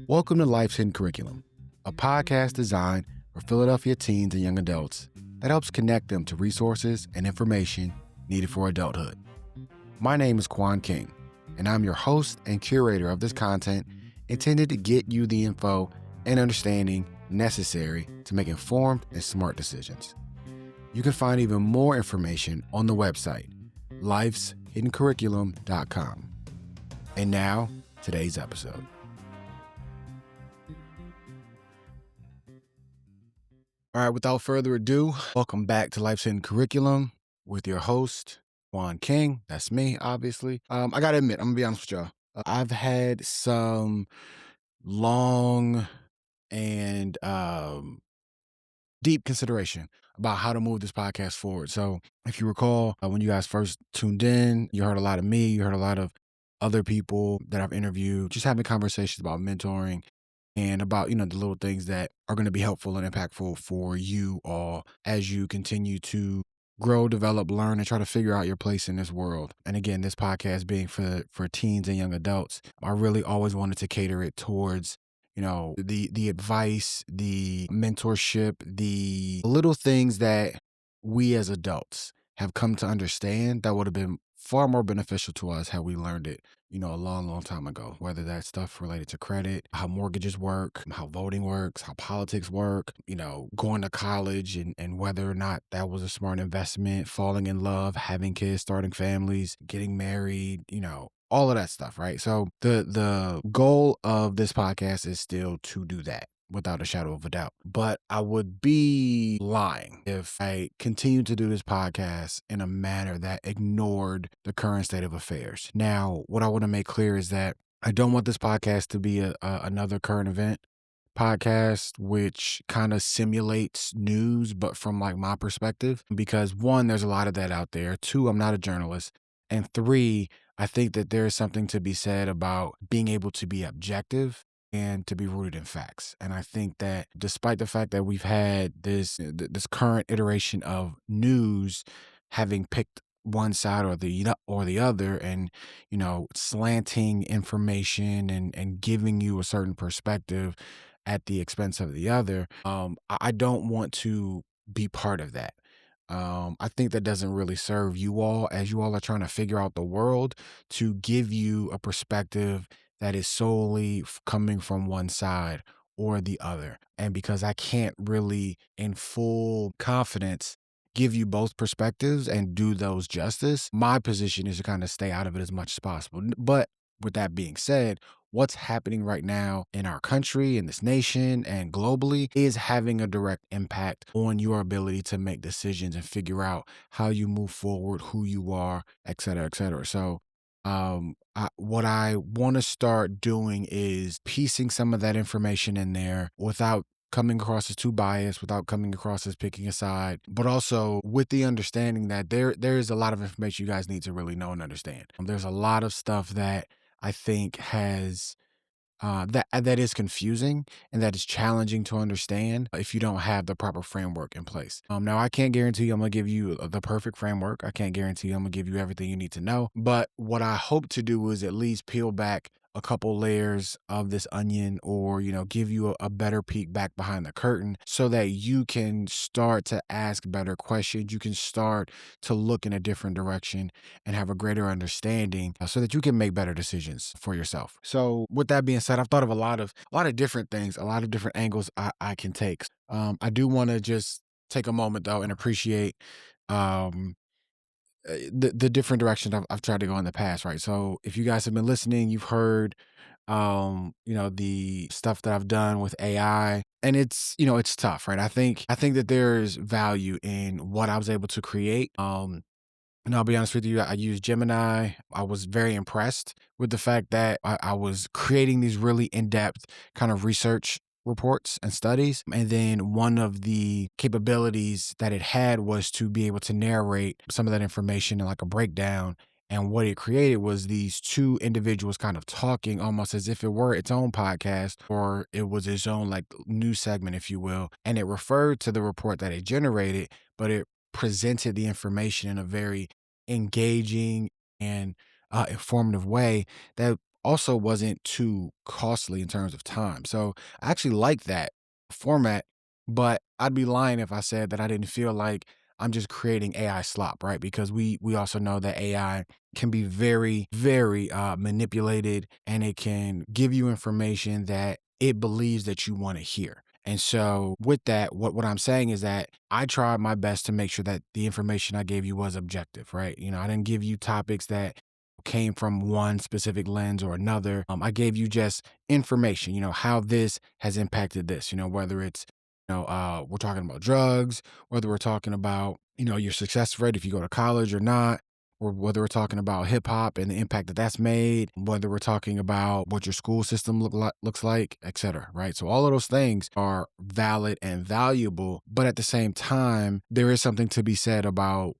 Welcome to Life's Hidden Curriculum, a podcast designed for Philadelphia teens and young adults that helps connect them to resources and information needed for adulthood. My name is Quan King, and I'm your host and curator of this content intended to get you the info and understanding necessary to make informed and smart decisions. You can find even more information on the website, lifeshiddencurriculum.com. And now, today's episode. All right, without further ado, welcome back to Life's Hidden Curriculum with your host, Quan King. That's me, obviously. I gotta admit, I'm gonna be honest with y'all. I've had some long and deep consideration about how to move this podcast forward. So if you recall, when you guys first tuned in, you heard a lot of me, you heard a lot of other people that I've interviewed, just having conversations about mentoring and about, the little things that are going to be helpful and impactful for you all as you continue to grow, develop, learn, and try to figure out your place in this world. And again, this podcast being for teens and young adults, I really always wanted to cater it towards the advice, the mentorship, the little things that we as adults have come to understand that would have been far more beneficial to us had we learned it, a long, long time ago, whether that's stuff related to credit, how mortgages work, how voting works, how politics work, going to college and whether or not that was a smart investment, falling in love, having kids, starting families, getting married, all of that stuff, right? So the goal of this podcast is still to do that without a shadow of a doubt. But I would be lying if I continued to do this podcast in a manner that ignored the current state of affairs. Now, what I want to make clear is that I don't want this podcast to be another current event podcast, which kind of simulates news, but from like my perspective, because one, there's a lot of that out there. Two, I'm not a journalist. And three, I think that there is something to be said about being able to be objective and to be rooted in facts. And I think that despite the fact that we've had this current iteration of news having picked one side or the other and, slanting information and giving you a certain perspective at the expense of the other, I don't want to be part of that. I think that doesn't really serve you all as you all are trying to figure out the world, to give you a perspective that is solely coming from one side or the other. And because I can't really in full confidence give you both perspectives and do those justice, my position is to kind of stay out of it as much as possible. But with that being said, what's happening right now in our country, in this nation, and globally is having a direct impact on your ability to make decisions and figure out how you move forward, who you are, et cetera, et cetera. So what I want to start doing is piecing some of that information in there without coming across as too biased, without coming across as picking a side, but also with the understanding that there is a lot of information you guys need to really know and understand. There's a lot of stuff that I think has that is confusing and that is challenging to understand if you don't have the proper framework in place. Now, I can't guarantee I'm going to give you the perfect framework. I can't guarantee I'm going to give you everything you need to know. But what I hope to do is at least peel back a couple layers of this onion, or, give you a better peek back behind the curtain so that you can start to ask better questions. You can start to look in a different direction and have a greater understanding so that you can make better decisions for yourself. So with that being said, I've thought of a lot of different things, a lot of different angles I can take. I do want to just take a moment though and appreciate the different directions I've tried to go in the past, right? So if you guys have been listening, you've heard, the stuff that I've done with AI, and it's tough, right? I think that there's value in what I was able to create. And I'll be honest with you, I used Gemini. I was very impressed with the fact that I was creating these really in-depth kind of research reports and studies. And then one of the capabilities that it had was to be able to narrate some of that information in like a breakdown. And what it created was these two individuals kind of talking almost as if it were its own podcast, or it was its own like news segment, if you will. And it referred to the report that it generated, but it presented the information in a very engaging and informative way that also wasn't too costly in terms of time. So I actually like that format, but I'd be lying if I said that I didn't feel like I'm just creating AI slop, right? Because we also know that AI can be very, very manipulated, and it can give you information that it believes that you want to hear. And so with that, what I'm saying is that I tried my best to make sure that the information I gave you was objective, right? I didn't give you topics that came from one specific lens or another. I gave you just information, how this has impacted this, whether it's, we're talking about drugs, whether we're talking about, your success rate if you go to college or not, or whether we're talking about hip hop and the impact that that's made, whether we're talking about what your school system looks like, et cetera, right? So all of those things are valid and valuable, but at the same time, there is something to be said about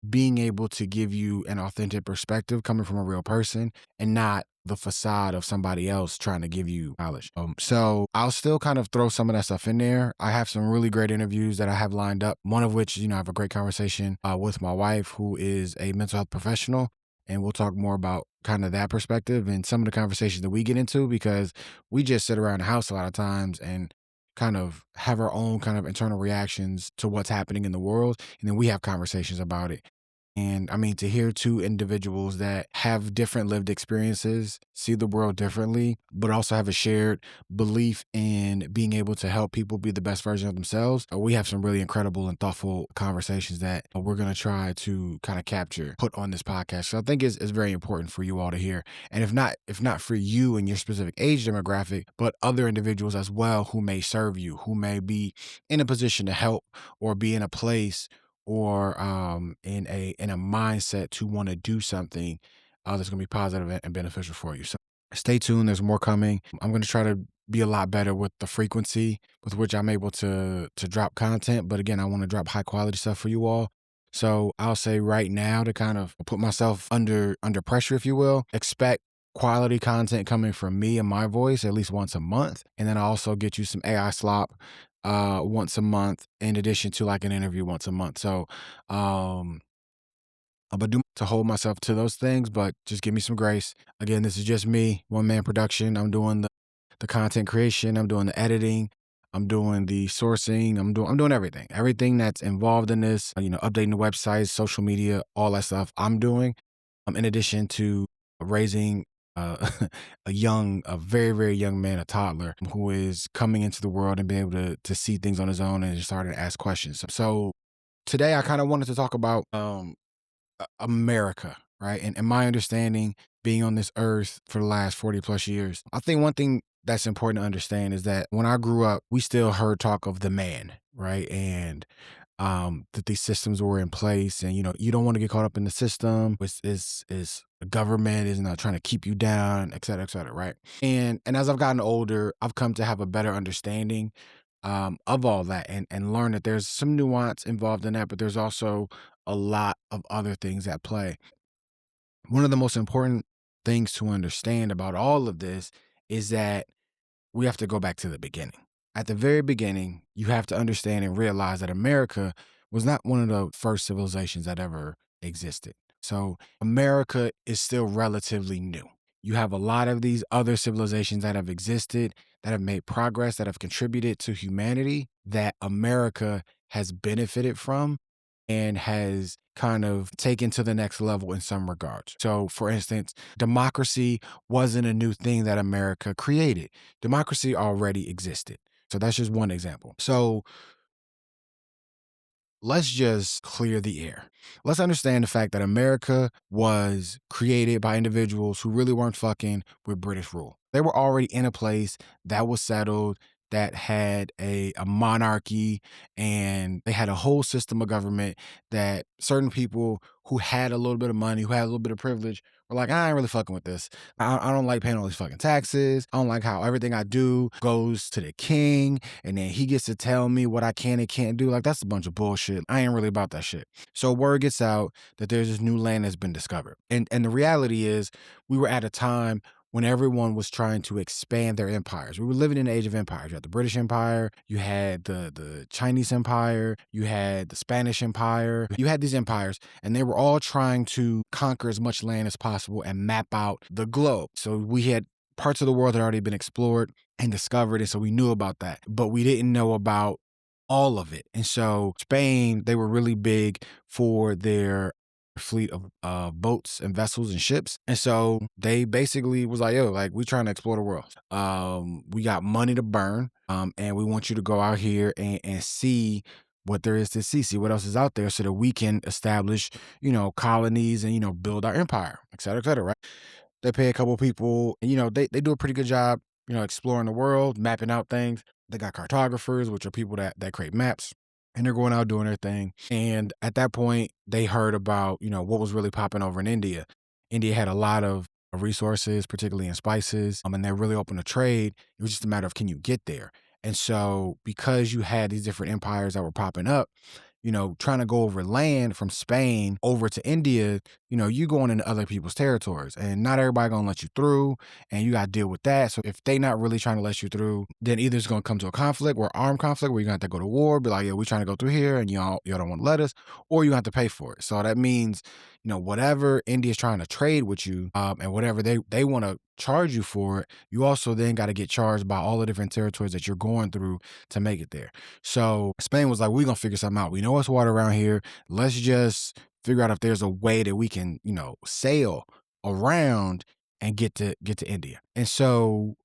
being able to give you an authentic perspective coming from a real person and not the facade of somebody else trying to give you knowledge. So I'll still kind of throw some of that stuff in there. I have some really great interviews that I have lined up. One of which, I have a great conversation with my wife, who is a mental health professional. And we'll talk more about kind of that perspective and some of the conversations that we get into, because we just sit around the house a lot of times and kind of have our own kind of internal reactions to what's happening in the world. And then we have conversations about it. And I mean, to hear two individuals that have different lived experiences, see the world differently, but also have a shared belief in being able to help people be the best version of themselves, we have some really incredible and thoughtful conversations that we're going to try to kind of capture, put on this podcast. So I think it's very important for you all to hear. And if not for you and your specific age demographic, but other individuals as well who may serve you, who may be in a position to help or be in a place or in a mindset to want to do something that's going to be positive and beneficial for you. So stay tuned. There's more coming. I'm going to try to be a lot better with the frequency with which I'm able to drop content. But again, I want to drop high quality stuff for you all. So I'll say right now, to kind of put myself under pressure, if you will, expect quality content coming from me and my voice at least once a month. And then I also get you some AI slop once a month, in addition to like an interview once a month. So I'm gonna do to hold myself to those things, but just give me some grace. Again, this is just me, one man production. I'm doing the content creation, I'm doing the editing, I'm doing the sourcing, I'm doing everything. Everything that's involved in this, updating the websites, social media, all that stuff I'm doing. In addition to raising a very, very young man, a toddler, who is coming into the world and being able to see things on his own and starting to ask questions. So today I kind of wanted to talk about America, right? And my understanding, being on this earth for the last 40 plus years, I think one thing that's important to understand is that when I grew up, we still heard talk of the man, right? And that these systems were in place, and you don't want to get caught up in the system. Is the government is not trying to keep you down, et cetera, right? And as I've gotten older, I've come to have a better understanding of all that, and learn that there's some nuance involved in that, but there's also a lot of other things at play. One of the most important things to understand about all of this is that we have to go back to the beginning. At the very beginning, you have to understand and realize that America was not one of the first civilizations that ever existed. So America is still relatively new. You have a lot of these other civilizations that have existed, that have made progress, that have contributed to humanity, that America has benefited from and has kind of taken to the next level in some regards. So, for instance, democracy wasn't a new thing that America created. Democracy already existed. So that's just one example. So let's just clear the air. Let's understand the fact that America was created by individuals who really weren't fucking with British rule. They were already in a place that was settled, that had a monarchy, and they had a whole system of government that certain people who had a little bit of money, who had a little bit of privilege, were like, I ain't really fucking with this. I don't like paying all these fucking taxes. I don't like how everything I do goes to the king, and then he gets to tell me what I can and can't do. Like, that's a bunch of bullshit. I ain't really about that shit. So word gets out that there's this new land that's been discovered. And the reality is, we were at a time when everyone was trying to expand their empires. We were living in the age of empires. You had the British Empire, you had the Chinese Empire, you had the Spanish Empire. You had these empires, and they were all trying to conquer as much land as possible and map out the globe. So we had parts of the world that had already been explored and discovered, and so we knew about that, but we didn't know about all of it. And so Spain, they were really big for their fleet of boats and vessels and ships. And so they basically was like, yo, like, we trying to explore the world. We got money to burn. And we want you to go out here and see what there is to see what else is out there so that we can establish, colonies and, build our empire, et cetera, right? They pay a couple people, and, they do a pretty good job, exploring the world, mapping out things. They got cartographers, which are people that create maps, and they're going out doing their thing. And at that point, they heard about, what was really popping over in India. India had a lot of resources, particularly in spices, and they're really open to trade. It was just a matter of, can you get there? And so because you had these different empires that were popping up, trying to go over land from Spain over to India, you going into other people's territories, and not everybody gonna let you through, and you gotta deal with that. So if they not really trying to let you through, then either it's gonna come to a conflict or armed conflict where you're gonna have to go to war, be like, yeah, we trying to go through here and y'all don't want to let us, or you have to pay for it. So that means, whatever India's trying to trade with you, and whatever they want to charge you for it, you also then got to get charged by all the different territories that you're going through to make it there. So Spain was like, we're going to figure something out. We know it's water around here. Let's just figure out if there's a way that we can, sail around and get to India. And so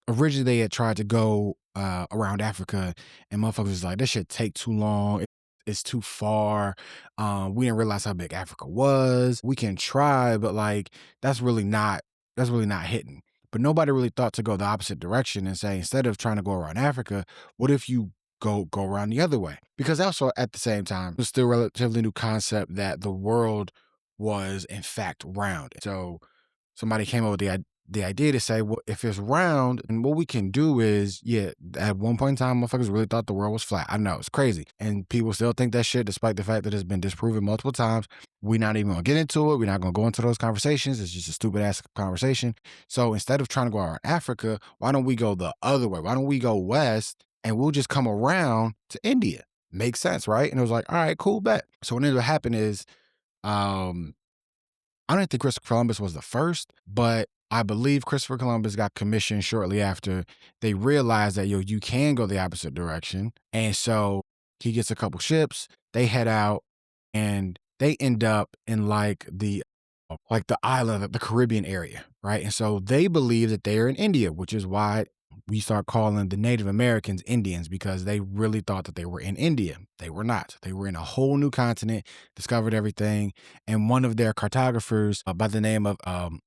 originally they had tried to go around Africa, and motherfuckers was like, this should take too long. It's too far. We didn't realize how big Africa was. We can try, but like that's really not hitting. But nobody really thought to go the opposite direction and say, instead of trying to go around Africa, what if you go around the other way? Because also at the same time, it was still a relatively new concept that the world was in fact round. So somebody came up with the idea to say, well, if it's round, and what we can do is, at one point in time, motherfuckers really thought the world was flat. I know, it's crazy. And people still think that shit, despite the fact that it's been disproven multiple times. We're not even gonna get into it. We're not gonna go into those conversations. It's just a stupid ass conversation. So instead of trying to go around Africa, why don't we go the other way? Why don't we go west and we'll just come around to India? Makes sense, right? And it was like, all right, cool, bet. So what ended up happening is, I don't think Christopher Columbus was the first, but I believe Christopher Columbus got commissioned shortly after they realized that, you can go the opposite direction. And so he gets a couple ships, they head out, and they end up in the island of the Caribbean area, right? And so they believe that they're in India, which is why we start calling the Native Americans Indians, because they really thought that they were in India. They were not. They were in a whole new continent, discovered everything. And one of their cartographers by the name of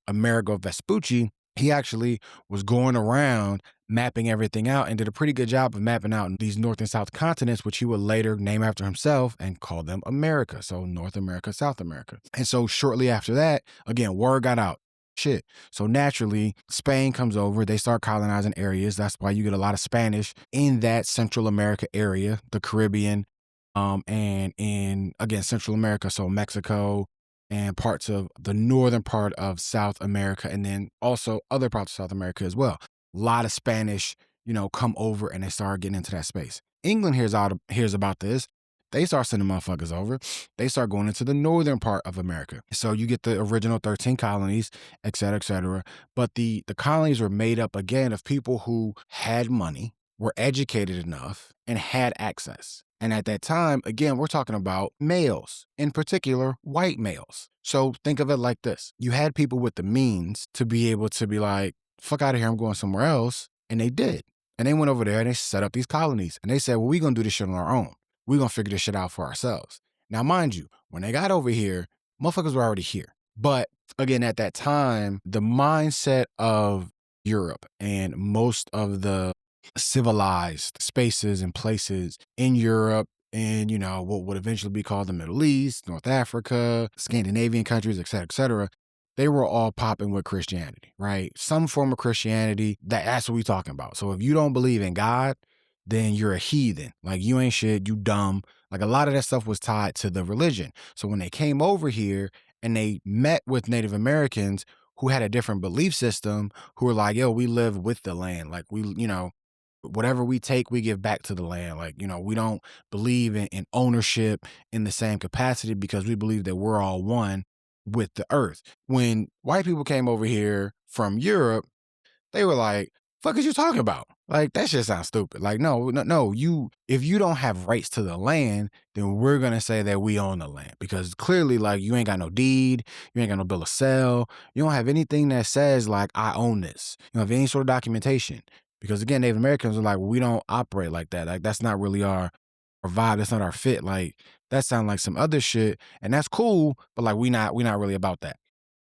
Amerigo Vespucci, he actually was going around mapping everything out and did a pretty good job of mapping out these North and South continents, which he would later name after himself and call them America. So North America, South America. And so shortly after that, again, word got out. Shit. So naturally, Spain comes over, they start colonizing areas. That's why you get a lot of Spanish in that Central America area, the Caribbean, and in, again, Central America, so Mexico and parts of the northern part of South America, and then also other parts of South America as well. A lot of Spanish, come over and they start getting into that space. England hears about this. They start sending motherfuckers over. They start going into the northern part of America. So you get the original 13 colonies, et cetera, et cetera. But the colonies were made up, again, of people who had money, were educated enough, and had access. And at that time, again, we're talking about males, in particular, white males. So think of it like this. You had people with the means to be able to be like, fuck out of here, I'm going somewhere else. And they did. And they went over there and they set up these colonies. And they said, well, we're going to do this shit on our own. We're going to figure this shit out for ourselves. Now, mind you, when they got over here, motherfuckers were already here. But again, at that time, the mindset of Europe and most of the civilized spaces and places in Europe and, what would eventually be called the Middle East, North Africa, Scandinavian countries, et cetera, they were all popping with Christianity, right? Some form of Christianity, that's what we're talking about. So if you don't believe in God, then you're a heathen. Like, you ain't shit, you dumb. Like, a lot of that stuff was tied to the religion. So when they came over here and they met with Native Americans who had a different belief system who were like, yo, we live with the land. Like whatever we take, we give back to the land. Like, we don't believe in ownership in the same capacity because we believe that we're all one with the earth. When white people came over here from Europe, they were like, fuck is you talking about? Like, that shit sounds stupid. Like, no, no, no. If you don't have rights to the land, then we're going to say that we own the land because clearly, like, you ain't got no deed. You ain't got no bill of sale. You don't have anything that says, like, I own this. You don't have any sort of documentation. Because again, Native Americans are like, well, we don't operate like that. Like, that's not really our vibe. That's not our fit. Like, that sounds like some other shit. And that's cool. But like, we not really about that.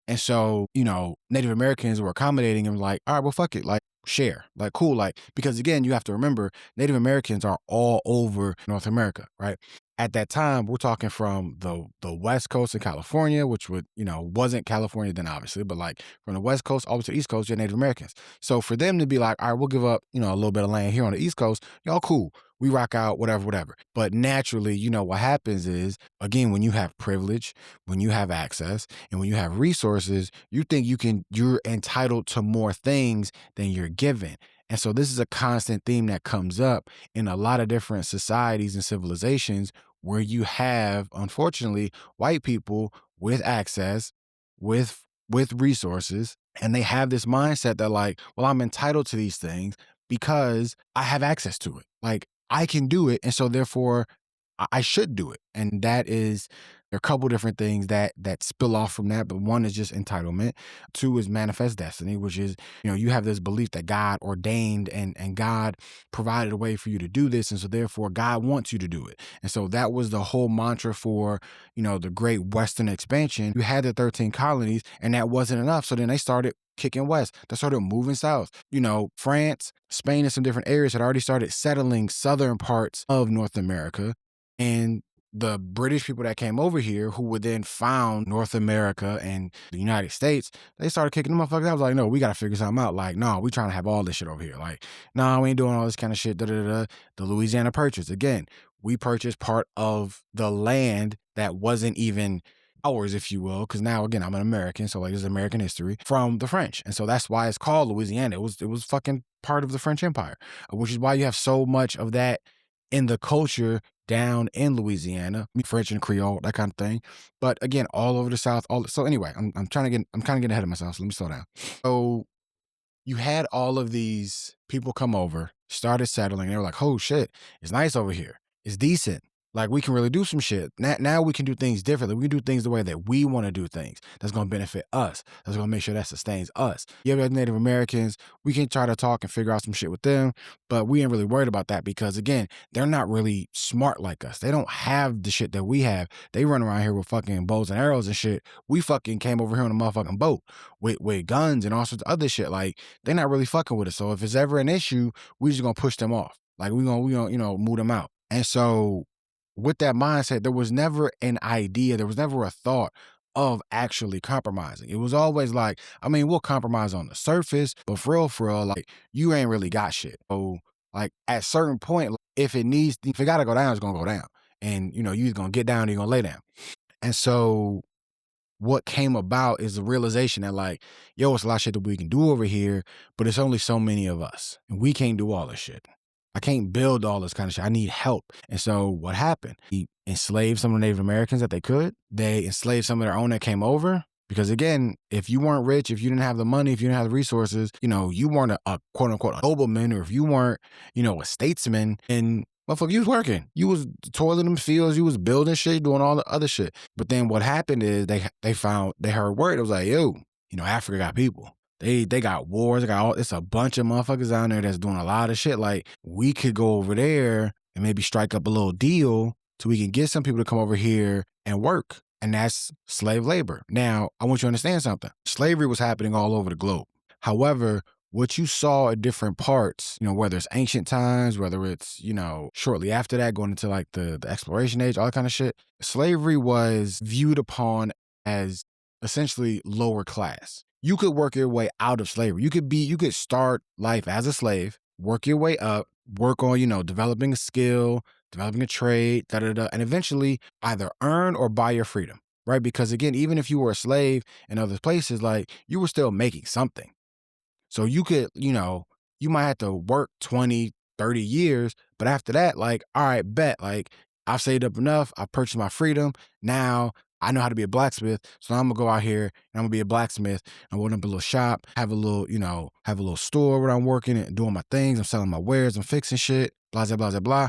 And so, Native Americans were accommodating and like, all right, well, fuck it. Like, share. Like, cool. Like, because again, you have to remember, Native Americans are all over North America, right? At that time, we're talking from the West Coast of California, which wasn't California then, obviously, but like from the West Coast all the way to the East Coast, you're Native Americans. So for them to be like, all right, we'll give up, a little bit of land here on the East Coast, y'all cool. We rock out, whatever, whatever. But naturally, what happens is, again, when you have privilege, when you have access, and when you have resources, you think you're entitled to more things than you're given. And so this is a constant theme that comes up in a lot of different societies and civilizations where you have, unfortunately, white people with access, with resources, and they have this mindset that like, well, I'm entitled to these things because I have access to it. Like, I can do it, and so therefore I should do it. And there are a couple different things that spill off from that, but one is just entitlement. Two is manifest destiny, which is, you have this belief that God ordained and God provided a way for you to do this, and so therefore God wants you to do it. And so that was the whole mantra for, the great Western expansion. You had the 13 colonies, and that wasn't enough. So then they started kicking west. They started moving south. France, Spain, and some different areas had already started settling southern parts of North America. And the British people that came over here, who would then found North America and the United States, they started kicking them motherfuckers. I was like, no, we got to figure something out. Like, no, we trying to have all this shit over here. Like, no, we ain't doing all this kind of shit. Da, da, da, da. The Louisiana Purchase. Again, we purchased part of the land that wasn't even ours, if you will, because now again I'm an American, so like this is American history from the French, and so that's why it's called Louisiana. It was fucking part of the French Empire, which is why you have so much of that in the culture down in Louisiana, French and Creole, that kind of thing. But again, all over the South. So anyway, I'm kind of getting ahead of myself. So let me slow down. So you had all of these people come over, started settling. They were like, oh shit, it's nice over here. It's decent. Like, we can really do some shit. Now we can do things differently. We can do things the way that we want to do things. That's going to benefit us. That's going to make sure that sustains us. You have Native Americans, we can try to talk and figure out some shit with them, but we ain't really worried about that because, again, they're not really smart like us. They don't have the shit that we have. They run around here with fucking bows and arrows and shit. We fucking came over here on a motherfucking boat with guns and all sorts of other shit. Like, they're not really fucking with us. So if it's ever an issue, we just going to push them off. Like, we gonna move them out. And so with that mindset, there was never an idea, there was never a thought of actually compromising. It was always like, I mean, we'll compromise on the surface, but for real, like, you ain't really got shit. So, like, at a certain point, if it gotta go down, it's gonna go down. And, you're either gonna get down or you're gonna lay down. And so what came about is the realization that, like, yo, it's a lot of shit that we can do over here, but it's only so many of us, and we can't do all this shit. I can't build all this kind of shit. I need help. And so what happened? He enslaved some of the Native Americans that they could. They enslaved some of their own that came over. Because again, if you weren't rich, if you didn't have the money, if you didn't have the resources, you weren't a quote unquote a nobleman, or if you weren't, a statesman, and motherfucker, you was working. You was toiling them fields, you was building shit, doing all the other shit. But then what happened is they heard word. It was like, yo, Africa got people. They got wars. It's a bunch of motherfuckers down there that's doing a lot of shit. Like, we could go over there and maybe strike up a little deal so we can get some people to come over here and work. And that's slave labor. Now, I want you to understand something. Slavery was happening all over the globe. However, what you saw at different parts, whether it's ancient times, whether it's, shortly after that, going into like the exploration age, all that kind of shit, slavery was viewed upon as essentially lower class. You could work your way out of slavery. You could start life as a slave, work your way up, work on, developing a skill, developing a trade, and eventually either earn or buy your freedom. right? Because again, even if you were a slave in other places, like you were still making something. So you could, you might have to work 20, 30 years, but after that, like, all right, bet, like I've saved up enough, I've purchased my freedom. Now I know how to be a blacksmith. So I'm gonna go out here and I'm gonna be a blacksmith and open up a little shop, have a little, have a little store where I'm working and doing my things. I'm selling my wares, I'm fixing shit, blah, blah, blah, blah, blah.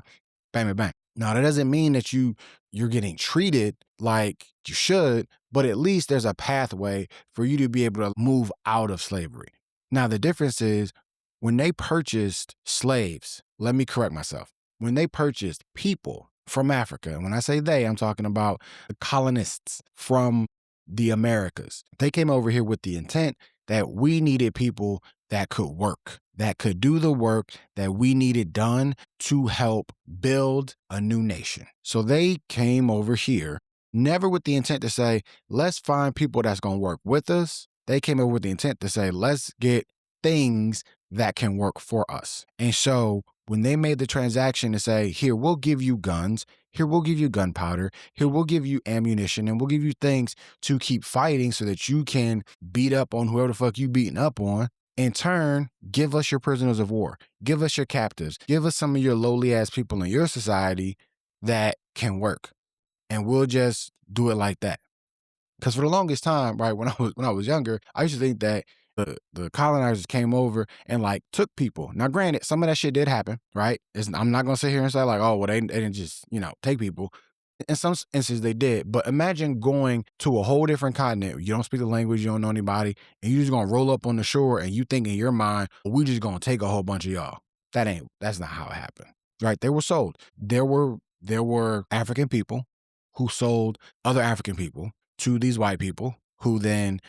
Bang, bang, bang. Now that doesn't mean that you're getting treated like you should, but at least there's a pathway for you to be able to move out of slavery. Now, the difference is when they purchased slaves, let me correct myself. When they purchased people from Africa, and when I say they, I'm talking about the colonists from the Americas. They came over here with the intent that we needed people that could work, that could do the work that we needed done to help build a new nation. So they came over here, never with the intent to say, let's find people that's going to work with us. They came over with the intent to say, let's get things that can work for us. And so when they made the transaction to say, here, we'll give you guns, here, we'll give you gunpowder, here, we'll give you ammunition, and we'll give you things to keep fighting so that you can beat up on whoever the fuck you beating up on. In turn, give us your prisoners of war, give us your captives, give us some of your lowly ass people in your society that can work. And we'll just do it like that. Because for the longest time, right, when I was younger, I used to think that the colonizers came over and like took people. Now, granted, some of that shit did happen, right? I'm not gonna sit here and say like, oh, well, they didn't just take people. In some instances, they did. But imagine going to a whole different continent. You don't speak the language, you don't know anybody, and you just gonna roll up on the shore and you think in your mind, well, we just gonna take a whole bunch of y'all. That's not how it happened, right? They were sold. There were African people who sold other African people to these white people who then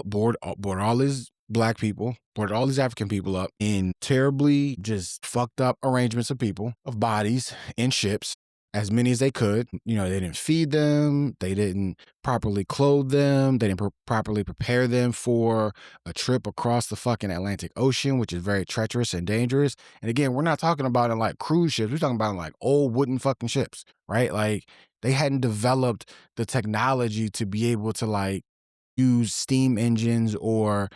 board all these black people, boarded all these African people up in terribly just fucked up arrangements of people, of bodies in ships, as many as they could. They didn't feed them. They didn't properly clothe them. They didn't properly prepare them for a trip across the fucking Atlantic Ocean, which is very treacherous and dangerous. And again, we're not talking about in like cruise ships. We're talking about in like old wooden fucking ships, right? Like they hadn't developed the technology to be able to like use steam engines or,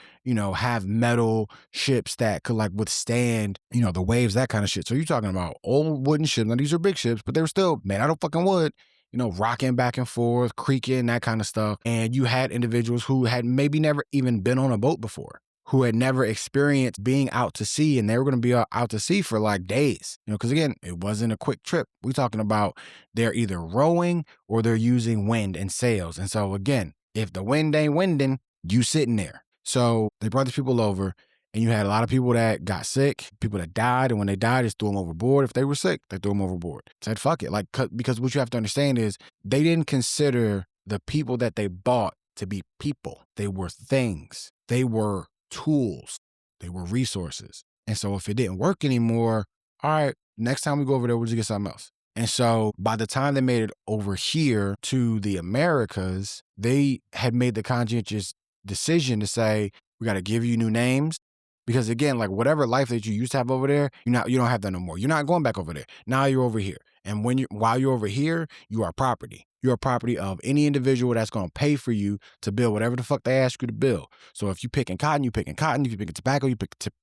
have metal ships that could like withstand, the waves, that kind of shit. So you're talking about old wooden ships. Now these are big ships, but they were still made out of fucking wood, rocking back and forth, creaking, that kind of stuff. And you had individuals who had maybe never even been on a boat before, who had never experienced being out to sea, and they were going to be out to sea for like days, because again, it wasn't a quick trip. We're talking about they're either rowing or they're using wind and sails. And so again, if the wind ain't winding, you sitting there. So they brought these people over, and you had a lot of people that got sick, people that died, and when they died, just threw them overboard. If they were sick, they threw them overboard. Said, fuck it. Like, because what you have to understand is they didn't consider the people that they bought to be people. They were things. They were tools. They were resources. And so if it didn't work anymore, all right, next time we go over there, we'll just get something else. And so by the time they made it over here to the Americas, they had made the conscientious decision to say, we got to give you new names. Because again, like whatever life that you used to have over there, you don't have that no more. You're not going back over there. Now you're over here. And while you're over here, you are property. You're a property of any individual that's going to pay for you to build whatever the fuck they ask you to build. So if you picking cotton, you picking cotton. If you picking tobacco, you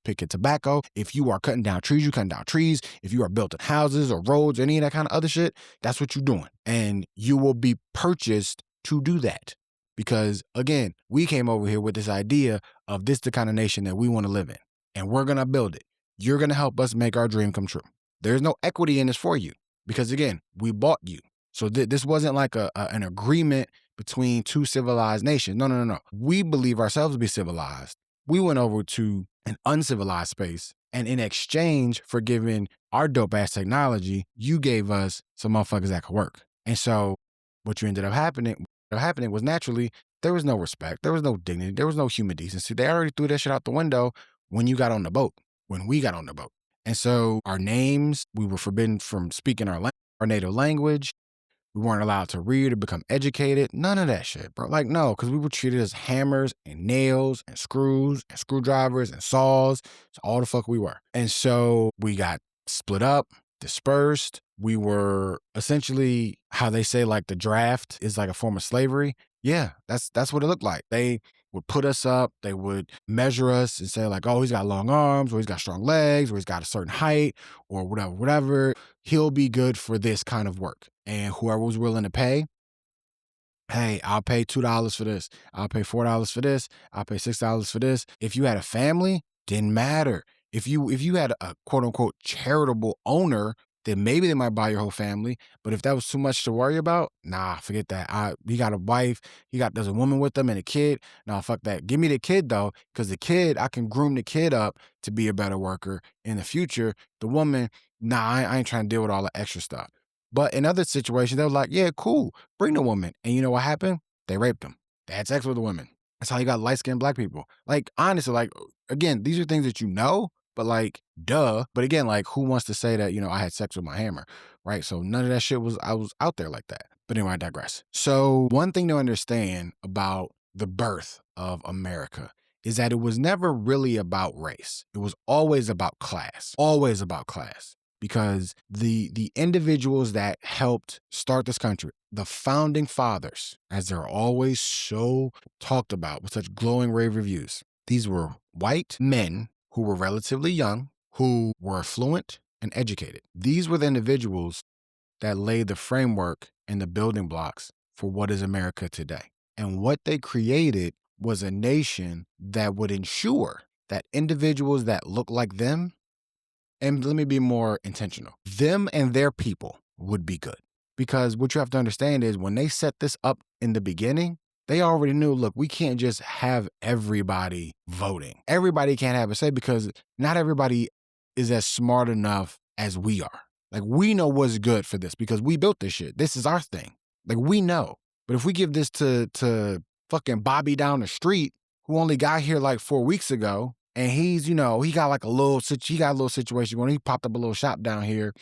picking tobacco. If you are cutting down trees, you cutting down trees. If you are building houses or roads, any of that kind of other shit, that's what you're doing. And you will be purchased to do that. Because again, we came over here with this idea of this the kind of nation that we want to live in. And we're going to build it. You're going to help us make our dream come true. There's no equity in this for you. Because again, we bought you. So this wasn't like an agreement between two civilized nations. No. We believe ourselves to be civilized. We went over to an uncivilized space. And in exchange for giving our dope ass technology, you gave us some motherfuckers that could work. And so what ended up happening was naturally, there was no respect. There was no dignity. There was no human decency. They already threw that shit out the window when you got on the boat, when we got on the boat. And so our names, we were forbidden from speaking our native language. We weren't allowed to read or become educated. None of that shit, bro. Like, no, because we were treated as hammers and nails and screws and screwdrivers and saws. It's all the fuck we were. And so we got split up. dispersed. We were essentially how they say like the draft is like a form of slavery. Yeah, that's what it looked like. They would put us up, they would measure us and say like, oh, he's got long arms, or he's got strong legs, or he's got a certain height, or whatever. He'll be good for this kind of work. And whoever was willing to pay, hey, I'll pay $2 for this. I'll pay $4 for this. I'll pay $6 for this. If you had a family, didn't matter. If you had a quote unquote charitable owner, then maybe they might buy your whole family. But if that was too much to worry about, nah, forget that. He got a wife, there's a woman with them and a kid. Nah, fuck that. Give me the kid though, because the kid, I can groom the kid up to be a better worker in the future. The woman, nah, I ain't trying to deal with all the extra stuff. But in other situations, they were like, yeah, cool, bring the woman. And you know what happened? They raped them. They had sex with the women. That's how you got light-skinned black people. Like, honestly, like, again, these are things that you know, but like, duh. But again, like, who wants to say that, I had sex with my hammer, right? So none of that shit I was out there like that. But anyway, I digress. So one thing to understand about the birth of America is that it was never really about race. It was always about class. Always about class. Because the individuals that helped start this country, the founding fathers, as they're always so talked about with such glowing rave reviews, these were white men who were relatively young, who were fluent and educated. These were the individuals that laid the framework and the building blocks for what is America today. And what they created was a nation that would ensure that individuals that look like them, and let me be more intentional, them and their people would be good. Because what you have to understand is when they set this up in the beginning, they already knew, look, we can't just have everybody voting. Everybody can't have a say because not everybody is as smart enough as we are. Like, we know what's good for this because we built this shit. This is our thing. Like, we know. But if we give this to fucking Bobby down the street, who only got here like 4 weeks ago, and he's, he got like a little situation when he popped up a little shop down here,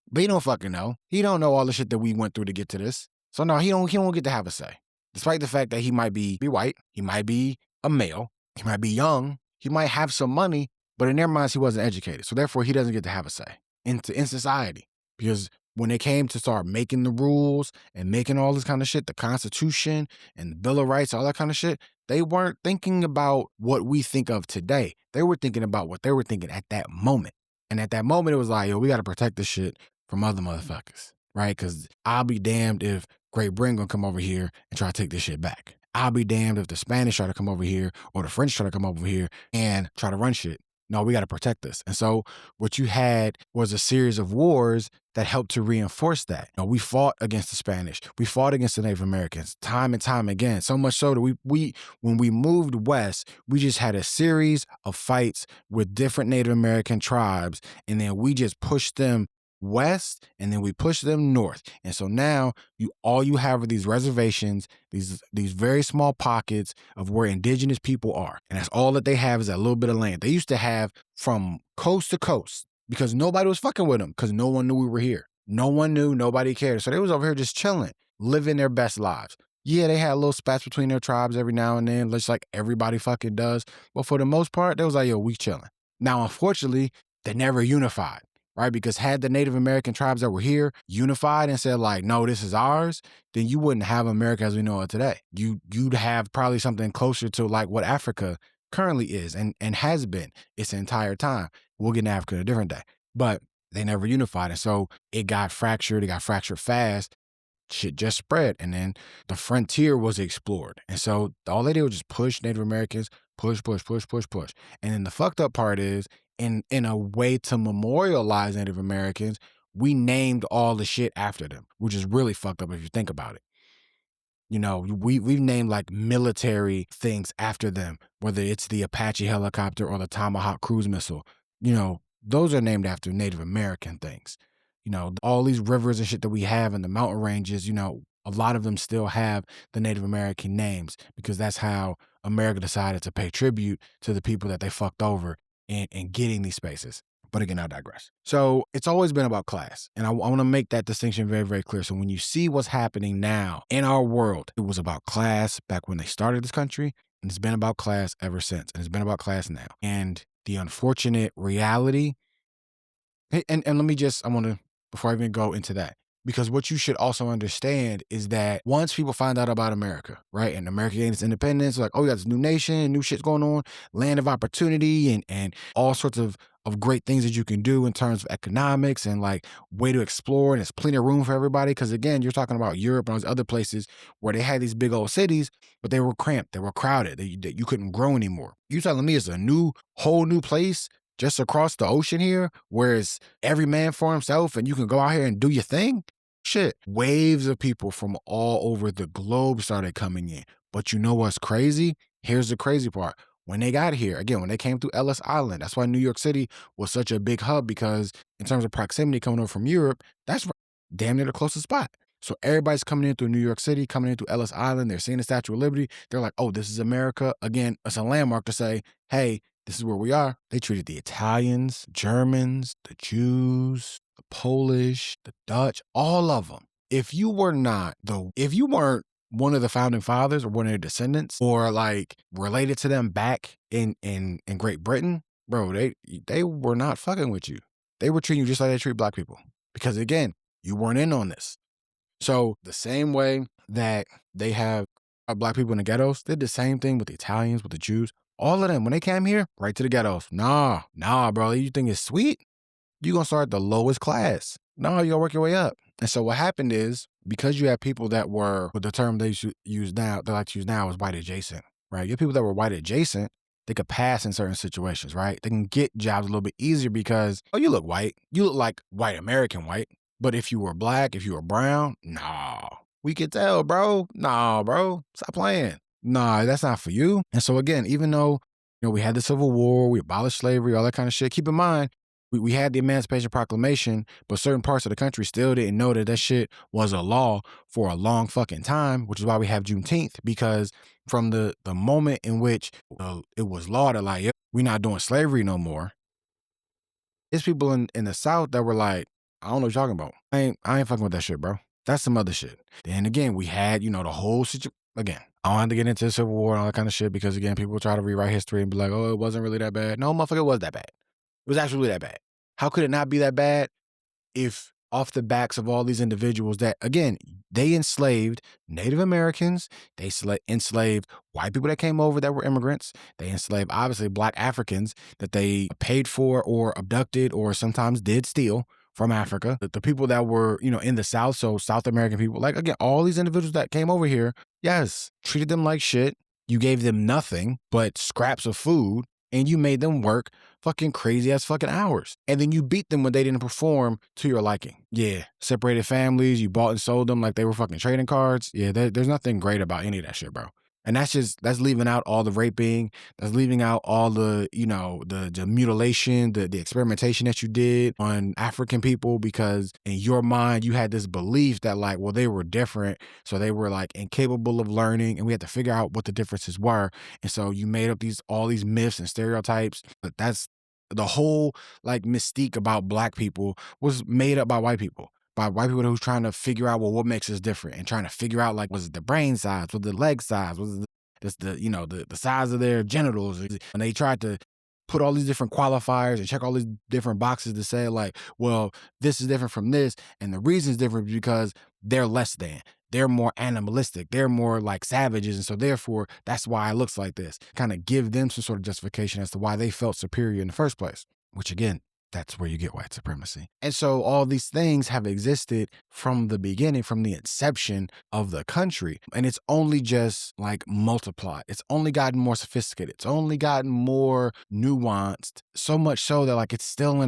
but he don't fucking know. He don't know all the shit that we went through to get to this. So no, he don't get to have a say. Despite the fact that he might be white, he might be a male, he might be young, he might have some money, but in their minds, he wasn't educated. So therefore, he doesn't get to have a say in society. Because when they came to start making the rules and making all this kind of shit, the Constitution and the Bill of Rights, all that kind of shit, they weren't thinking about what we think of today. They were thinking about what they were thinking at that moment. And at that moment, it was like, yo, we got to protect this shit from other motherfuckers, right? Because I'll be damned if Great Britain gonna come over here and try to take this shit back. I'll be damned if the Spanish try to come over here or the French try to come over here and try to run shit. No, we got to protect this. And so what you had was a series of wars that helped to reinforce that. We fought against the Spanish. We fought against the Native Americans time and time again. So much so that we when we moved west, we just had a series of fights with different Native American tribes. And then we just pushed them west and then we pushed them north. And so now all you have are these reservations, these very small pockets of where indigenous people are. And that's all that they have is that little bit of land. They used to have from coast to coast because nobody was fucking with them because no one knew we were here. No one knew, nobody cared. So they was over here just chilling, living their best lives. Yeah, they had little spats between their tribes every now and then, just like everybody fucking does. But for the most part, they was like, yo, we chilling. Now, unfortunately, they never unified. Right? Because had the Native American tribes that were here unified and said like, no, this is ours, then you wouldn't have America as we know it today. You'd have probably something closer to like what Africa currently is and has been its entire time. We'll get into Africa a different day. But they never unified. And so it got fractured. It got fractured fast. Shit just spread. And then the frontier was explored. And so all they did was just push Native Americans, push. And then the fucked up part is, in a way to memorialize Native Americans, we named all the shit after them, which is really fucked up if you think about it. We've named like military things after them, whether it's the Apache helicopter or the Tomahawk cruise missile. Those are named after Native American things. All these rivers and shit that we have in the mountain ranges, a lot of them still have the Native American names because that's how America decided to pay tribute to the people that they fucked over in getting these spaces. But again, I digress. So it's always been about class. And I want to make that distinction very, very clear. So when you see what's happening now in our world, it was about class back when they started this country. And it's been about class ever since. And it's been about class now. And the unfortunate reality Hey, and let me just, I want to, before I even go into that, because what you should also understand is that once people find out about America, right, and America gained its independence, like, oh, we got this new nation, new shit's going on, land of opportunity, and all sorts of great things that you can do in terms of economics and like way to explore, and there's plenty of room for everybody. Because again, you're talking about Europe and all these other places where they had these big old cities, but they were cramped, they were crowded, that you couldn't grow anymore. You telling me it's a whole new place just across the ocean here, where it's every man for himself and you can go out here and do your thing? Shit. Waves of people from all over the globe started coming in. But you know what's crazy? Here's the crazy part. When they got here, again, when they came through Ellis Island, that's why New York City was such a big hub, because in terms of proximity coming over from Europe, that's damn near the closest spot. So everybody's coming in through New York City, coming in through Ellis Island. They're seeing the Statue of Liberty. They're like, oh, this is America. Again, it's a landmark to say, hey, this is where we are. They treated the Italians, Germans, the Jews, the Polish, the Dutch, all of them. If you weren't one of the founding fathers or one of their descendants, or like related to them back in Great Britain, bro, they were not fucking with you. They were treating you just like they treat black people. Because again, you weren't in on this. So the same way that they have black people in the ghettos, they did the same thing with the Italians, with the Jews. All of them, when they came here, right to the ghettos. Nah, bro. You think it's sweet? You gonna start at the lowest class. No, you gonna work your way up. And so what happened is, because you have people that were, with the term use now, they like to use now, is white adjacent, right? You have people that were white adjacent, they could pass in certain situations, right? They can get jobs a little bit easier because, oh, you look white. You look like white American white. But if you were black, if you were brown, nah. We could tell, bro. Nah, bro. Stop playing. Nah, that's not for you. And so again, even though, we had the Civil War, we abolished slavery, all that kind of shit, keep in mind, we had the Emancipation Proclamation, but certain parts of the country still didn't know that shit was a law for a long fucking time, which is why we have Juneteenth, because from the moment in which it was law that like, yep, we're not doing slavery no more, there's people in the South that were like, I don't know what you're talking about. I ain't fucking with that shit, bro. That's some other shit. Then again, we had, the whole situation. Again, I don't have to get into the Civil War and all that kind of shit, because again, people try to rewrite history and be like, oh, it wasn't really that bad. No, motherfucker, it was that bad. It was actually that bad. How could it not be that bad if off the backs of all these individuals that, again, they enslaved Native Americans, they enslaved white people that came over that were immigrants, they enslaved, obviously, black Africans that they paid for or abducted or sometimes did steal from Africa, the people that were, in the South, so South American people, like, again, all these individuals that came over here, yes, treated them like shit. You gave them nothing but scraps of food, and you made them work fucking crazy ass fucking hours. And then you beat them when they didn't perform to your liking. Yeah. Separated families, you bought and sold them like they were fucking trading cards. Yeah, there's nothing great about any of that shit, bro. And that's leaving out all the raping, that's leaving out all the, the mutilation, the experimentation that you did on African people, because in your mind, you had this belief that like, well, they were different. So they were like incapable of learning, and we had to figure out what the differences were. And so you made up all these myths and stereotypes, but that's the whole like mystique about black people was made up by white people. By white people who's trying to figure out, well, what makes us different, and trying to figure out, like, was it the brain size, was it the leg size, was it the size of their genitals, and they tried to put all these different qualifiers and check all these different boxes to say, like, well, this is different from this, and the reason it's different is because they're less than. They're more animalistic. They're more like savages, and so therefore, that's why it looks like this. Kind of give them some sort of justification as to why they felt superior in the first place, which again, that's where you get white supremacy. And so all these things have existed from the beginning, from the inception of the country. And it's only just like multiplied. It's only gotten more sophisticated. It's only gotten more nuanced, so much so that like it's still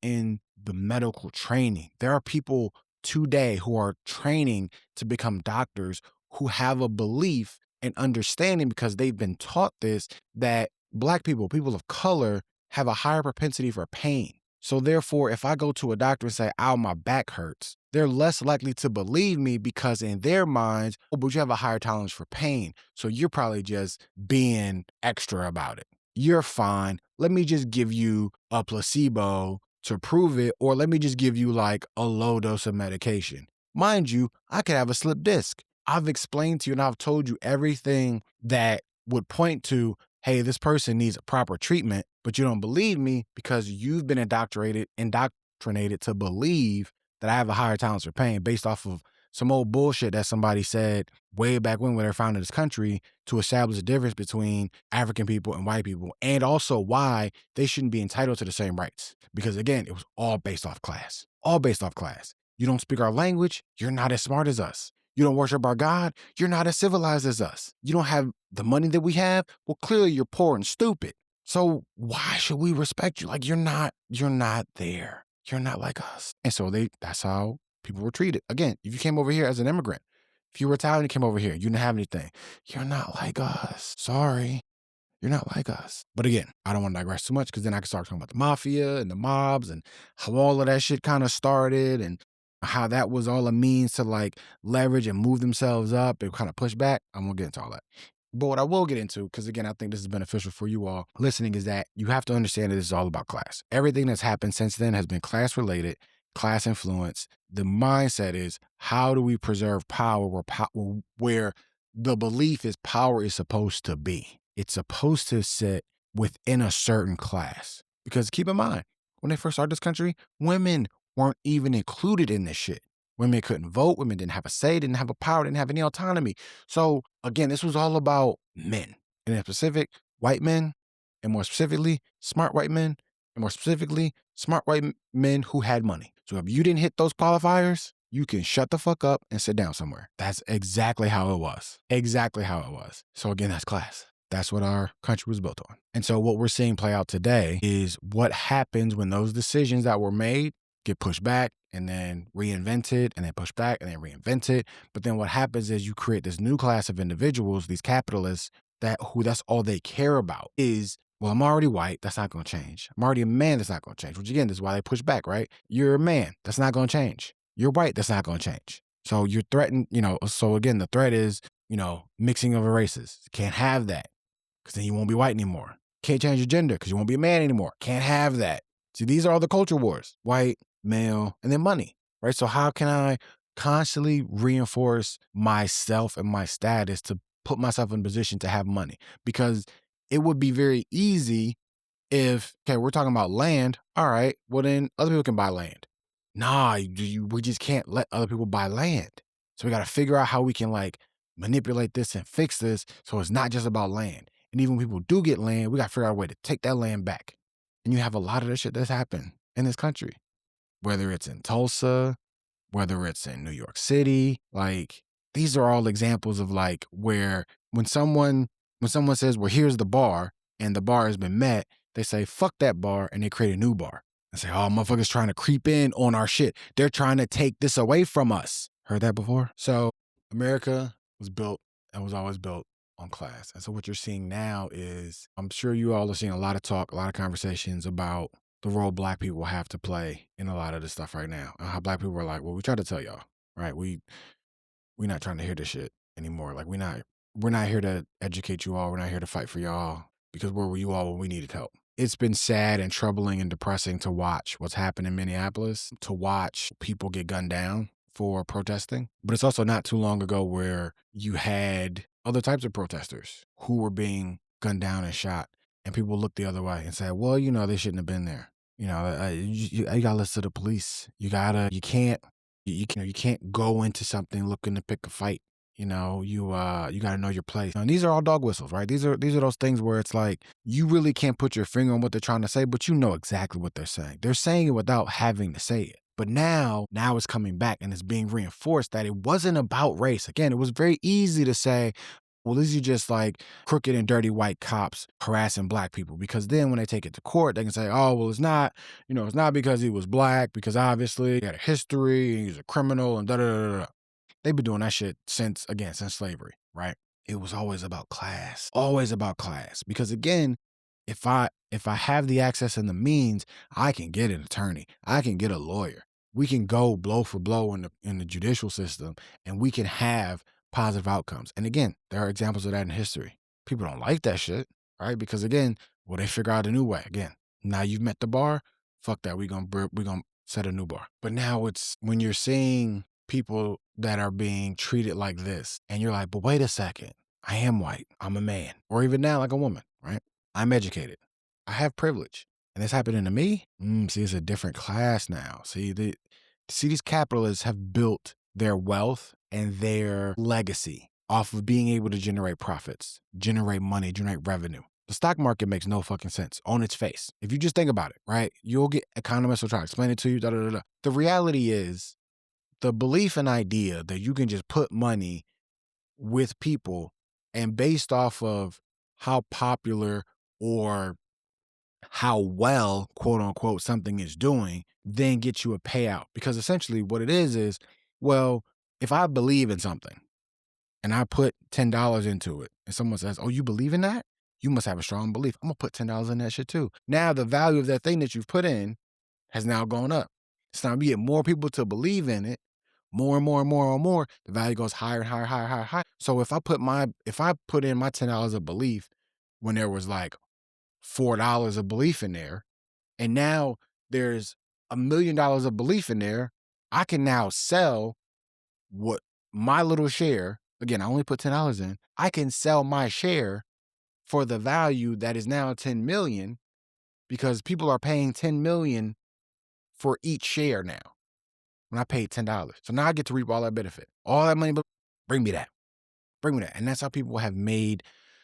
in the medical training. There are people today who are training to become doctors who have a belief and understanding, because they've been taught this, that black people, people of color, have a higher propensity for pain. So therefore, if I go to a doctor and say, ow, my back hurts, they're less likely to believe me, because in their minds, oh, but you have a higher tolerance for pain. So you're probably just being extra about it. You're fine. Let me just give you a placebo to prove it, or let me just give you like a low dose of medication. Mind you, I could have a slip disc. I've explained to you and I've told you everything that would point to, hey, this person needs proper treatment, but you don't believe me because you've been indoctrinated to believe that I have a higher tolerance for pain based off of some old bullshit that somebody said way back when they founded this country to establish a difference between African people and white people, and also why they shouldn't be entitled to the same rights. Because again, it was all based off class. All based off class. You don't speak our language, you're not as smart as us. You don't worship our God, you're not as civilized as us. You don't have the money that we have, well, clearly you're poor and stupid. So why should we respect you? Like you're not there. You're not like us. And so that's how people were treated. Again, if you came over here as an immigrant, if you were Italian and came over here, you didn't have anything. You're not like us. Sorry. You're not like us. But again, I don't want to digress too much because then I can start talking about the mafia and the mobs and how all of that shit kind of started and how that was all a means to like leverage and move themselves up and kind of push back. I'm going to get into all that. But what I will get into, because again, I think this is beneficial for you all listening, is that you have to understand that this is all about class. Everything that's happened since then has been class related, class influence. The mindset is how do we preserve power where the belief is power is supposed to be. It's supposed to sit within a certain class. Because keep in mind, when they first started this country, women weren't even included in this shit. Women couldn't vote. Women didn't have a say, didn't have a power, didn't have any autonomy. So again, this was all about men. And in specific, white men, and more specifically, smart white men, and more specifically, smart white men who had money. So if you didn't hit those qualifiers, you can shut the fuck up and sit down somewhere. That's exactly how it was. Exactly how it was. So again, that's class. That's what our country was built on. And so what we're seeing play out today is what happens when those decisions that were made get pushed back and then reinvented and then pushed back and then reinvented. But then what happens is you create this new class of individuals, these capitalists, that's all they care about is, well, I'm already white. That's not going to change. I'm already a man. That's not going to change. Which again, this is why they push back, right? You're a man. That's not going to change. You're white. That's not going to change. So you're threatened, so again, the threat is, mixing of races. Can't have that because then you won't be white anymore. Can't change your gender because you won't be a man anymore. Can't have that. See, these are all the culture wars. White, male, and then money, right? So how can I constantly reinforce myself and my status to put myself in a position to have money? Because it would be very easy if, okay, we're talking about land. All right, well then other people can buy land. Nah, we just can't let other people buy land. So we got to figure out how we can like manipulate this and fix this so it's not just about land. And even when people do get land, we got to figure out a way to take that land back. And you have a lot of this shit that's happened in this country, whether it's in Tulsa, whether it's in New York City. Like these are all examples of like where when someone says, well, here's the bar and the bar has been met, they say, fuck that bar, and they create a new bar. And say, oh, motherfuckers trying to creep in on our shit. They're trying to take this away from us. Heard that before? So America was built and was always built on class. And so what you're seeing now is, I'm sure you all are seeing a lot of talk, a lot of conversations about the role Black people have to play in a lot of this stuff right now. And how Black people are like, well, we tried to tell y'all, right? We're not trying to hear this shit anymore. Like we're not here to educate you all. We're not here to fight for y'all because where were you all when we needed help? It's been sad and troubling and depressing to watch what's happened in Minneapolis, to watch people get gunned down for protesting. But it's also not too long ago where you had other types of protesters who were being gunned down and shot. And people looked the other way and said, well, they shouldn't have been there. You gotta listen to the police. You can't go into something looking to pick a fight. You gotta know your place. And these are all dog whistles, right? These are those things where it's like, you really can't put your finger on what they're trying to say, but you know exactly what they're saying. They're saying it without having to say it. But now it's coming back and it's being reinforced that it wasn't about race. Again, it was very easy to say, well, these are just like crooked and dirty white cops harassing Black people. Because then when they take it to court, they can say, oh, well, it's not because he was Black, because obviously he had a history and he's a criminal and da-da-da-da. They've been doing that shit since slavery, right? It was always about class. Always about class. Because again, if I have the access and the means, I can get an attorney. I can get a lawyer. We can go blow for blow in the judicial system, and we can have positive outcomes. And again, there are examples of that in history. People don't like that shit, right? Because again, well, they figure out a new way. Again, now you've met the bar. Fuck that. We gonna set a new bar. But now it's when you're seeing people that are being treated like this, and you're like, but wait a second. I am white. I'm a man. Or even now, like a woman. right? I'm educated. I have privilege. And this happening to me? See, it's a different class now. See, these capitalists have built their wealth and their legacy off of being able to generate profits, generate money, generate revenue. The stock market makes no fucking sense on its face. If you just think about it, right? You'll get economists will try to explain it to you. Da, da, da, da. The reality is the belief and idea that you can just put money with people and based off of how popular or how well, quote unquote, something is doing, then get you a payout. Because essentially what it is, well, if I believe in something and I put $10 into it and someone says, oh, you believe in that? You must have a strong belief. I'm gonna put $10 in that shit too. Now the value of that thing that you've put in has now gone up. So now you get more people to believe in it, more and more and more and more, the value goes higher and higher, higher, higher, higher. So if I put in my $10 of belief when there was like $4 of belief in there, and now there's $1,000,000 of belief in there, I can now sell what my little share, again, I only put $10 in, I can sell my share for the value that is now 10 million because people are paying 10 million for each share now when I paid $10. So now I get to reap all that benefit. All that money, but bring me that. Bring me that. And that's how people have made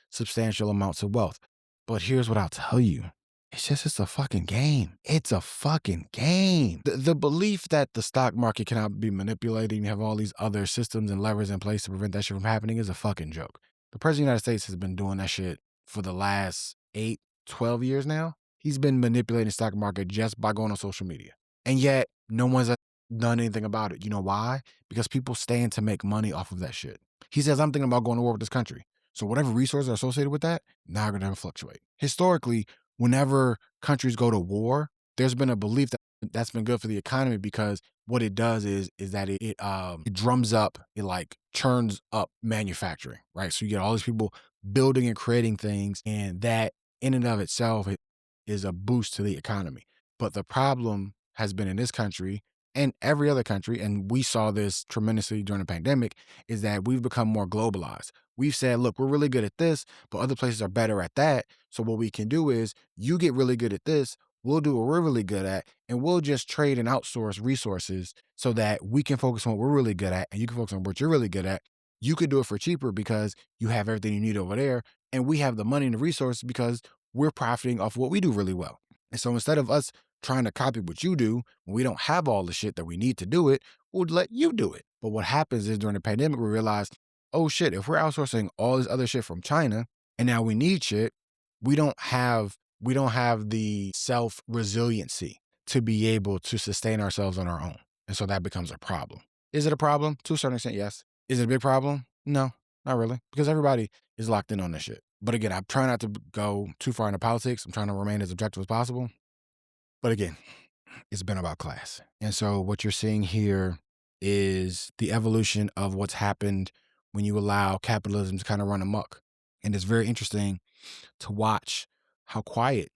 substantial amounts of wealth. But here's what I'll tell you. It's a fucking game. It's a fucking game. The belief that the stock market cannot be manipulated and you have all these other systems and levers in place to prevent that shit from happening is a fucking joke. The president of the United States has been doing that shit for the last 8, 12 years now. He's been manipulating the stock market just by going on social media. And yet, no one's done anything about it. You know why? Because people stand to make money off of that shit. He says, I'm thinking about going to war with this country. So whatever resources are associated with that, now are going to fluctuate. Historically, whenever countries go to war, there's been a belief that that's been good for the economy because what it does is that it drums up, it like churns up manufacturing, right? So you get all these people building and creating things, and that in and of itself is a boost to the economy. But the problem has been in this country and every other country, and we saw this tremendously during the pandemic, is that we've become more globalized. We've said, look, we're really good at this, but other places are better at that. So what we can do is you get really good at this, we'll do what we're really good at, and we'll just trade and outsource resources so that we can focus on what we're really good at and you can focus on what you're really good at. You could do it for cheaper because you have everything you need over there, and we have the money and the resources because we're profiting off what we do really well. And so instead of us trying to copy what you do, when we don't have all the shit that we need to do it, we'll let you do it. But what happens is during the pandemic, we realized, oh shit, if we're outsourcing all this other shit from China and now we need shit, we don't have the self-resiliency to be able to sustain ourselves on our own. And so that becomes a problem. Is it a problem? To a certain extent, yes. Is it a big problem? No, not really, because everybody is locked in on this shit. But again, I'm trying not to go too far into politics. I'm trying to remain as objective as possible. But again, it's been about class. And so what you're seeing here is the evolution of what's happened when you allow capitalism to kind of run amok. And it's very interesting to watch how quiet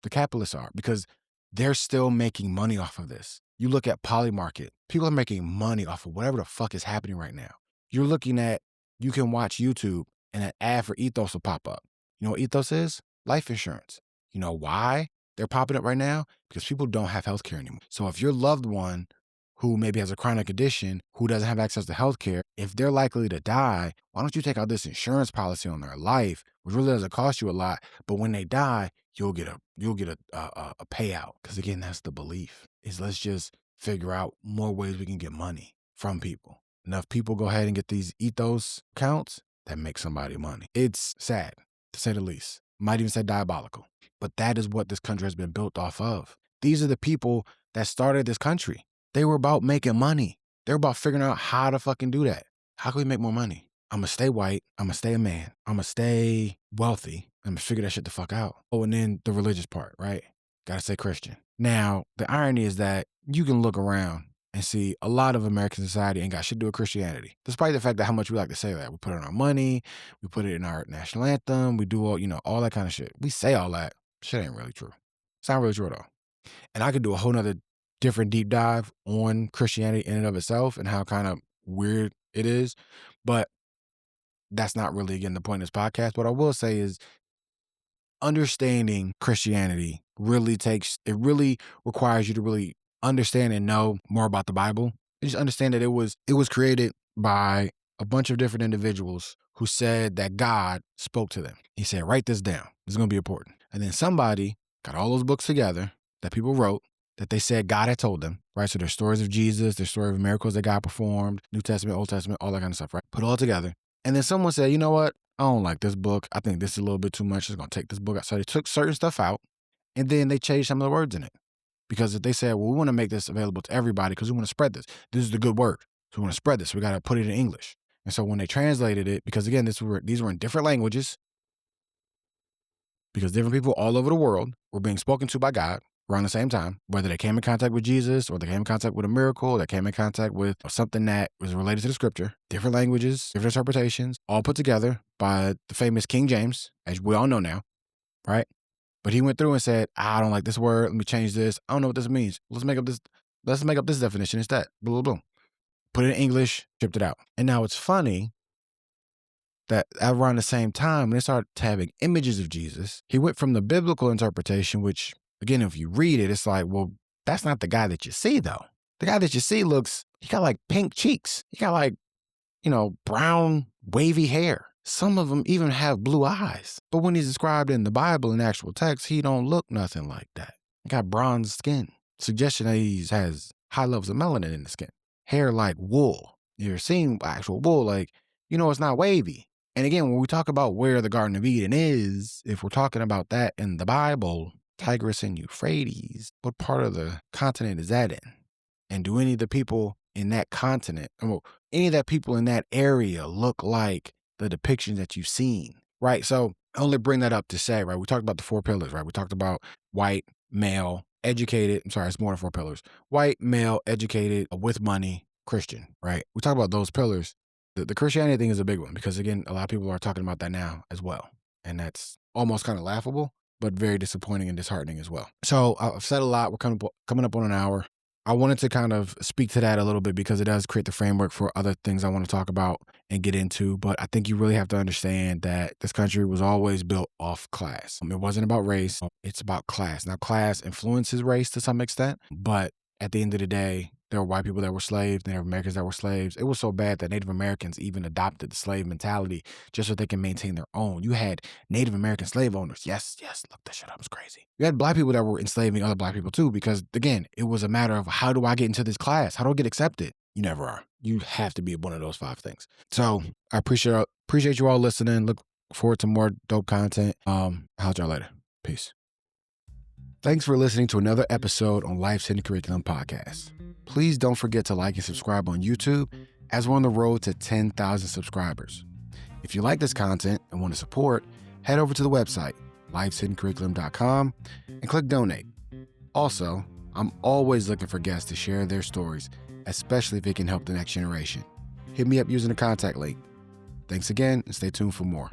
the capitalists are because they're still making money off of this. You look at Polymarket, people are making money off of whatever the fuck is happening right now. You're looking at, you can watch YouTube and an ad for Ethos will pop up. You know what Ethos is? Life insurance. You know why they're popping up right now? Because people don't have healthcare anymore. So if your loved one who maybe has a chronic condition, who doesn't have access to healthcare, if they're likely to die, why don't you take out this insurance policy on their life, which really doesn't cost you a lot, but when they die, you'll get a payout. Because again, that's the belief. Is let's just figure out more ways we can get money from people. Enough people go ahead and get these ethos accounts that make somebody money. It's sad, to say the least. Might even say diabolical. But that is what this country has been built off of. These are the people that started this country. They were about making money. They're about figuring out how to fucking do that. How can we make more money? I'm gonna stay white. I'm gonna stay a man. I'm gonna stay wealthy. I'm gonna figure that shit the fuck out. Oh, and then the religious part, right? Gotta stay Christian. Now, the irony is that you can look around and see a lot of American society ain't got shit to do with Christianity. Despite the fact that how much we like to say that. We put it in our money, we put it in our national anthem, we do all that kind of shit. We say all that. Shit ain't really true. It's not really true at all. And I could do a whole nother different deep dive on Christianity in and of itself and how kind of weird it is. But that's not really, again, the point of this podcast. What I will say is understanding Christianity really requires you to really understand and know more about the Bible. You just understand that it was created by a bunch of different individuals who said that God spoke to them. He said, write this down. This is going to be important. And then somebody got all those books together that people wrote that they said God had told them, right? So there's stories of Jesus, there's story of miracles that God performed, New Testament, Old Testament, all that kind of stuff, right? Put it all together. And then someone said, you know what? I don't like this book. I think this is a little bit too much. It's going to take this book out. So they took certain stuff out and then they changed some of the words in it. Because if they said, well, we want to make this available to everybody because we want to spread this. This is the good word. So we want to spread this. We got to put it in English. And so when they translated it, because again, these were in different languages, because different people all over the world were being spoken to by God around the same time, whether they came in contact with Jesus or they came in contact with a miracle, or they came in contact with something that was related to the scripture, different languages, different interpretations, all put together by the famous King James, as we all know now, right? But he went through and said, I don't like this word. Let me change this. I don't know what this means. Let's make up this definition instead. Blah, blah, blah. Put it in English, shipped it out. And now it's funny that around the same time, when they started having images of Jesus, he went from the biblical interpretation, which, again, if you read it, it's like, well, that's not the guy that you see, though. The guy that you see he got like pink cheeks. He got like, brown, wavy hair. Some of them even have blue eyes. But when he's described in the Bible in actual text, he don't look nothing like that. He got bronze skin. Suggestion that he has high levels of melanin in the skin. Hair like wool. You're seeing actual wool, it's not wavy. And again, when we talk about where the Garden of Eden is, if we're talking about that in the Bible, Tigris and Euphrates, what part of the continent is that in? And do any of the people in that continent, any of that people in that area look like the depictions that you've seen, right? So I only bring that up to say, right, we talked about the 4 pillars, right? We talked about white, male, educated. I'm sorry, it's more than 4 pillars. White, male, educated, with money, Christian, right? We talk about those pillars. The Christianity thing is a big one because, again, a lot of people are talking about that now as well. And that's almost kind of laughable, but very disappointing and disheartening as well. So I've said a lot. We're coming up on an hour. I wanted to kind of speak to that a little bit because it does create the framework for other things I want to talk about and get into. But I think you really have to understand that this country was always built off class. It wasn't about race. It's about class. Now, class influences race to some extent, but at the end of the day, there were white people that were slaves, Native Americans that were slaves. It was so bad that Native Americans even adopted the slave mentality just so they can maintain their own. You had Native American slave owners. Yes, look that shit up. It was crazy. You had black people that were enslaving other black people too because, again, it was a matter of how do I get into this class? How do I get accepted? You never are. You have to be one of those 5 things. So I appreciate you all listening. Look forward to more dope content. I'll y'all later. Peace. Thanks for listening to another episode on Life's Hidden Curriculum Podcast. Please don't forget to like and subscribe on YouTube as we're on the road to 10,000 subscribers. If you like this content and want to support, head over to the website, lifeshiddencurriculum.com, and click donate. Also, I'm always looking for guests to share their stories, especially if it can help the next generation. Hit me up using the contact link. Thanks again and stay tuned for more.